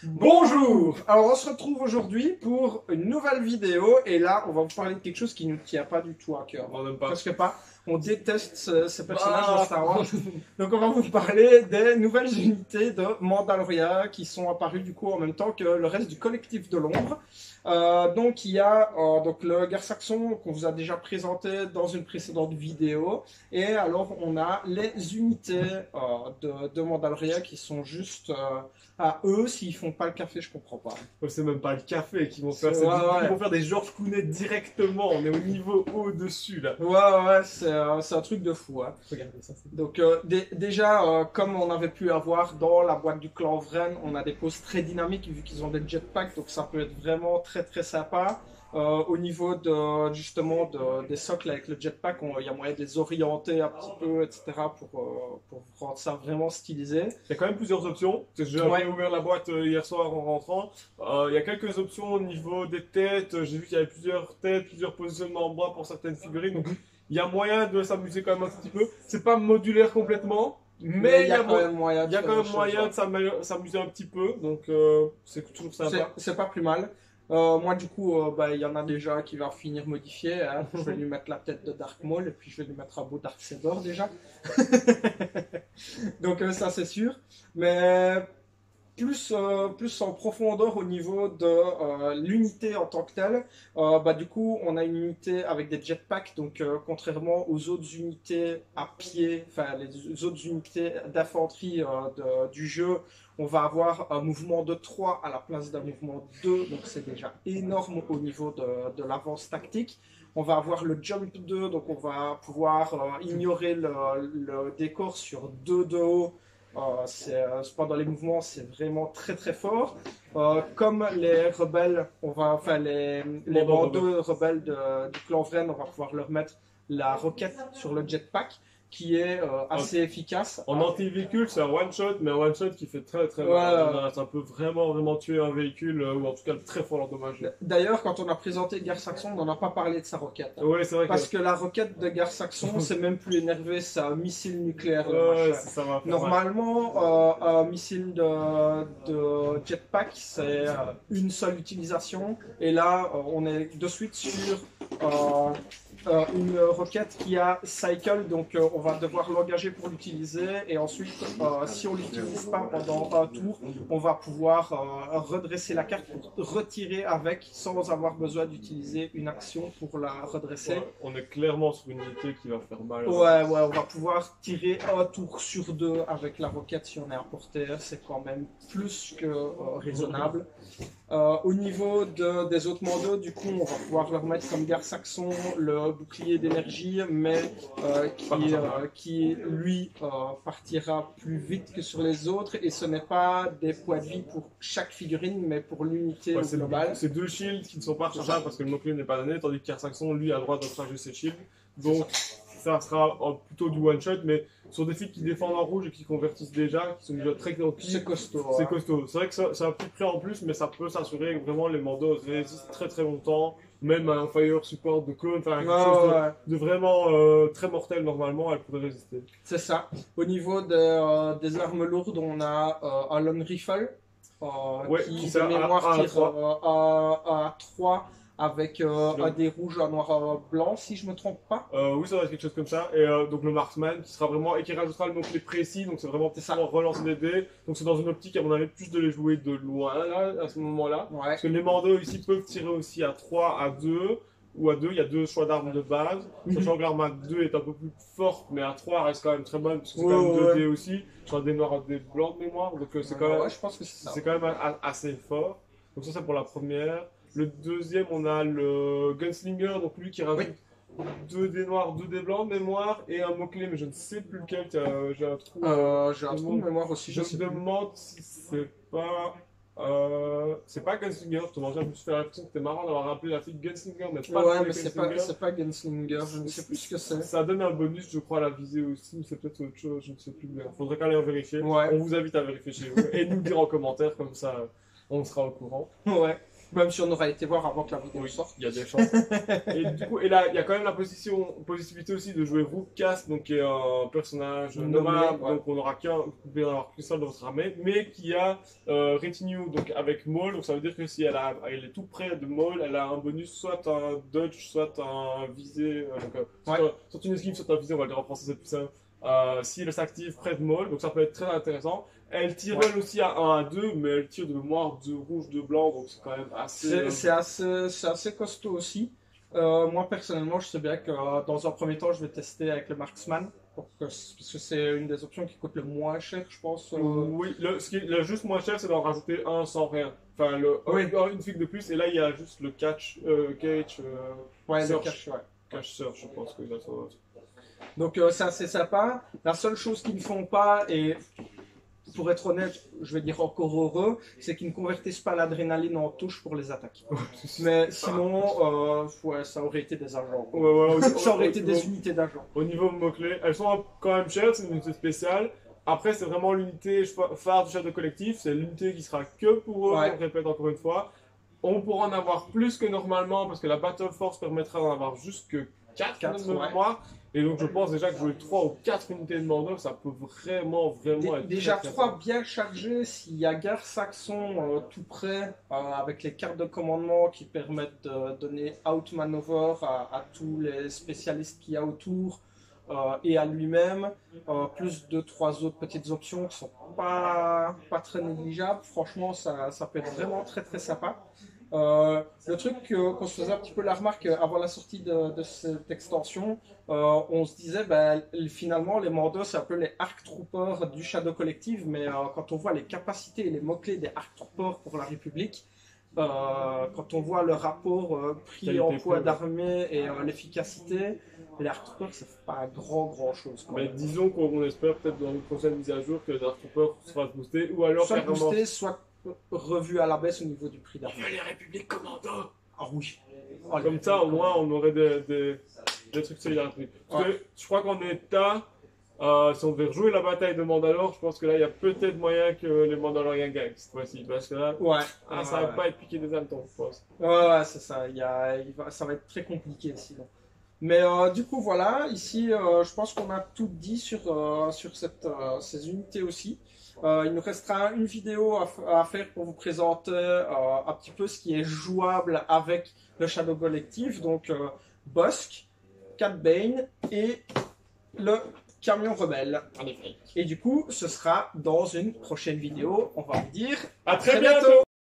Bonjour! Alors on se retrouve aujourd'hui pour une nouvelle vidéo et là on va vous parler de quelque chose qui nous tient pas du tout à cœur. On n'aime pas. Presque pas. On déteste ces personnages dans Star Wars. Donc on va vous parler des nouvelles unités de Mandalorian qui sont apparues du coup en même temps que le reste du collectif de l'ombre. Donc il y a donc le Gar Saxon qu'on vous a déjà présenté dans une précédente vidéo. Et alors on a les unités de Mandalorian qui sont juste à eux. S'ils font pas le café, je comprends pas. C'est même pas le café qu'ils vont faire, Ouais. ils vont faire des Georges Clooney directement. On est au niveau au-dessus là. Ouais, c'est un truc de fou. Hein. Regardez ça. Donc déjà, comme on avait pu avoir dans la boîte du clan Vren, on a des poses très dynamiques vu qu'ils ont des jetpacks, donc ça peut être vraiment très très sympa. Au niveau justement des socles avec le jetpack, il y a moyen de les orienter un petit peu, etc. pour rendre ça vraiment stylisé. Il y a quand même plusieurs options. J'ai ouvert la boîte hier soir en rentrant. Il y a quelques options au niveau des têtes. J'ai vu qu'il y avait plusieurs têtes, plusieurs positionnements en bras pour certaines figurines. Donc il y a moyen de s'amuser quand même un petit peu. C'est pas modulaire complètement. Mais il y a quand même moyen de s'amuser un petit peu, donc c'est toujours sympa. C'est pas plus mal. Moi, du coup, il y en a déjà qui va finir modifié. Hein. Je vais lui mettre la tête de Dark Maul et puis je vais lui mettre un beau Dark Saber déjà. Donc, ça, c'est sûr. Mais plus en profondeur au niveau de l'unité en tant que telle, du coup, on a une unité avec des jetpacks. Donc, contrairement aux autres unités à pied, enfin, les autres unités d'infanterie du jeu, on va avoir un mouvement de 3 à la place d'un mouvement de 2, donc c'est déjà énorme au niveau de l'avance tactique. On va avoir le jump 2, donc on va pouvoir ignorer le décor sur 2 de haut. Pendant les mouvements, c'est vraiment très très fort. Comme les rebelles, les bandeaux rebelles du clan Vren, on va pouvoir leur mettre la roquette sur le jetpack, qui est assez efficace. En anti-véhicule, c'est un one-shot, mais un one-shot qui fait très très mal. Ça peut vraiment tuer un véhicule, ou en tout cas très fort l'endommager. D'ailleurs, quand on a présenté Gar Saxon, on n'en a pas parlé de sa roquette. Hein. Ouais, c'est vrai parce que la roquette de Gar Saxon, c'est même plus énervé, c'est un missile nucléaire. Ça va Normalement, un missile de jetpack, c'est une seule utilisation. Et là, on est de suite sur une roquette qui a cycle, donc on va devoir l'engager pour l'utiliser, et ensuite si on l'utilise pas pendant un tour, on va pouvoir redresser la carte pour retirer avec sans avoir besoin d'utiliser une action pour la redresser. Ouais, on est clairement sur une unité qui va faire mal. Ouais, on va pouvoir tirer un tour sur 2 avec la roquette si on est un porteur, c'est quand même plus que raisonnable. Au niveau des autres mandos, du coup, on va pouvoir leur mettre comme Gar Saxon le bouclier d'énergie, mais qui lui partira plus vite que sur les autres, et ce n'est pas des points de vie pour chaque figurine, mais pour l'unité globale. C'est 2 shields qui ne sont pas rechargeables parce que le mot-clé n'est pas donné, tandis que Gar Saxon, lui, a le droit de recharger ses shields. Donc ça sera plutôt du one-shot, mais sur des filles qui défendent en rouge et qui convertissent déjà, qui sont déjà très conquis. C'est costaud. C'est costaud. C'est vrai que ça a un petit prix en plus, mais ça peut s'assurer que vraiment les mandos résistent très très longtemps. Même un fire support de clone, quelque chose de vraiment très mortel normalement, elle pourrait résister. C'est ça. Au niveau des armes lourdes, on a un long rifle qui de mémoire tire à 3 avec un des rouges, un noir, blanc, si je me trompe pas. Oui, ça va être quelque chose comme ça. Et donc le marksman qui sera vraiment et qui rajoutera le mot-clé précis, donc c'est vraiment pour relancer des dés. Donc c'est dans une optique à mon avis plus de les jouer de loin là, à ce moment-là. Ouais. Parce que les mandos ici peuvent tirer aussi à 3, à 2 ou à 2. Il y a 2 choix d'armes de base. Sachant que l'arme à 2 est un peu plus forte, mais à 3 reste quand même très bonne parce que c'est quand même 2 dés aussi. Soit des noirs, des blancs de mémoire. Donc c'est quand même. Je pense que c'est quand même assez fort. Donc ça c'est pour la première. Le deuxième, on a le Gunslinger, donc lui qui rajoute 2 dés noirs, 2 dés blancs de mémoire et un mot-clé, mais je ne sais plus lequel. J'ai un trou. J'ai un trou de mémoire aussi. Je me demande si c'est pas. C'est pas Gunslinger, je me suis fait la réflexion que c'était marrant d'avoir rappelé la fille Gunslinger, mais pas ouais, mais c'est pas Gunslinger, je ne sais plus ce que c'est. Ça donne un bonus, je crois, à la visée aussi, ou c'est peut-être autre chose, je ne sais plus bien. Faudrait qu'aller en vérifier. Ouais. On vous invite à vérifier chez vous et nous dire en commentaire, comme ça on sera au courant. Ouais. Même si on aurait été voir avant que la vidéo Oui, sorte. il y a des chances. Et du coup, et là, il y a quand même la possibilité aussi de jouer Rookcast, donc qui est un personnage nomade, Ouais. donc on aura vous pouvez en avoir qu'un seul dans votre armée, mais qui a retinue, donc avec Maul, donc ça veut dire que si elle est tout près de Maul, elle a un bonus, soit un dodge, soit un visé, soit une esquive, soit un visé, on va le dire en français, c'est plus simple. Si elle s'active près de Maul, donc ça peut être très intéressant. Elle tire elle aussi à 1 à 2, mais elle tire de mémoire 2 rouges, 2 blancs, donc c'est quand même assez. C'est assez costaud aussi. Moi personnellement, je sais bien que dans un premier temps, je vais tester avec le Marksman. Parce que c'est une des options qui coûte le moins cher, je pense. Oui, le juste moins cher, c'est d'en rajouter un sans rien. Enfin, une figue de plus, et là il y a juste le catch, Ouais, search. le cache, ouais. Catch search, je pense que ça va. Donc c'est assez sympa. La seule chose qu'ils ne font pas, et pour être honnête, je vais dire encore heureux, c'est qu'ils ne convertissent pas l'adrénaline en touche pour les attaques. Mais sinon, ouais, ça aurait été des agents. Ça aurait été des unités d'agents. Au niveau mots-clés, elles sont quand même chères, c'est une unité spéciale. Après, c'est vraiment l'unité phare du Shadow Collectif, c'est l'unité qui sera que pour eux, on répète encore une fois. On pourra en avoir plus que normalement, parce que la Battle Force permettra d'en avoir jusque 4 de mémoire. Et donc je pense déjà que jouer 3 ou 4 unités de Mordor, ça peut vraiment être déjà très, 3 bien chargés, s'il y a Gare Saxon tout près, avec les cartes de commandement qui permettent de donner outmaneuver à tous les spécialistes qu'il y a autour, et à lui-même, plus 2-3 autres petites options qui sont pas très négligeables. Franchement, ça peut être vraiment très très sympa. Le truc qu'on se faisait un petit peu la remarque avant la sortie de cette extension, on se disait finalement les Mordos c'est un peu les Arc Troopers du Shadow Collective, mais quand on voit les capacités et les mots-clés des Arc Troopers pour la République, quand on voit le rapport prix en poids d'armée et l'efficacité, les Arc Troopers ça fait pas grand chose. Mais disons qu'on espère peut-être dans une prochaine mise à jour que les Arc Troopers sera boosté, ou alors soit boosté, soit revu à la baisse au niveau du prix d'armes. Les Républiques Commando. Ah oui. Comme ça, au moins, on aurait des trucs solidaires. Parce que je crois qu'en état, si on devait rejouer la bataille de Mandalore, je pense que là, il y a peut-être moyen que les Mandaloriens gagnent cette fois-ci. Parce que là, ça va pas être piqué des hannetons, je pense. Ouais, c'est ça. Ça va être très compliqué sinon. Mais du coup, voilà. Ici, je pense qu'on a tout dit sur ces unités aussi. Il nous restera une vidéo à faire pour vous présenter un petit peu ce qui est jouable avec le Shadow Collective, donc Bossk, Cad Bane et le camion rebelle. Et du coup, ce sera dans une prochaine vidéo. On va vous dire à très bientôt.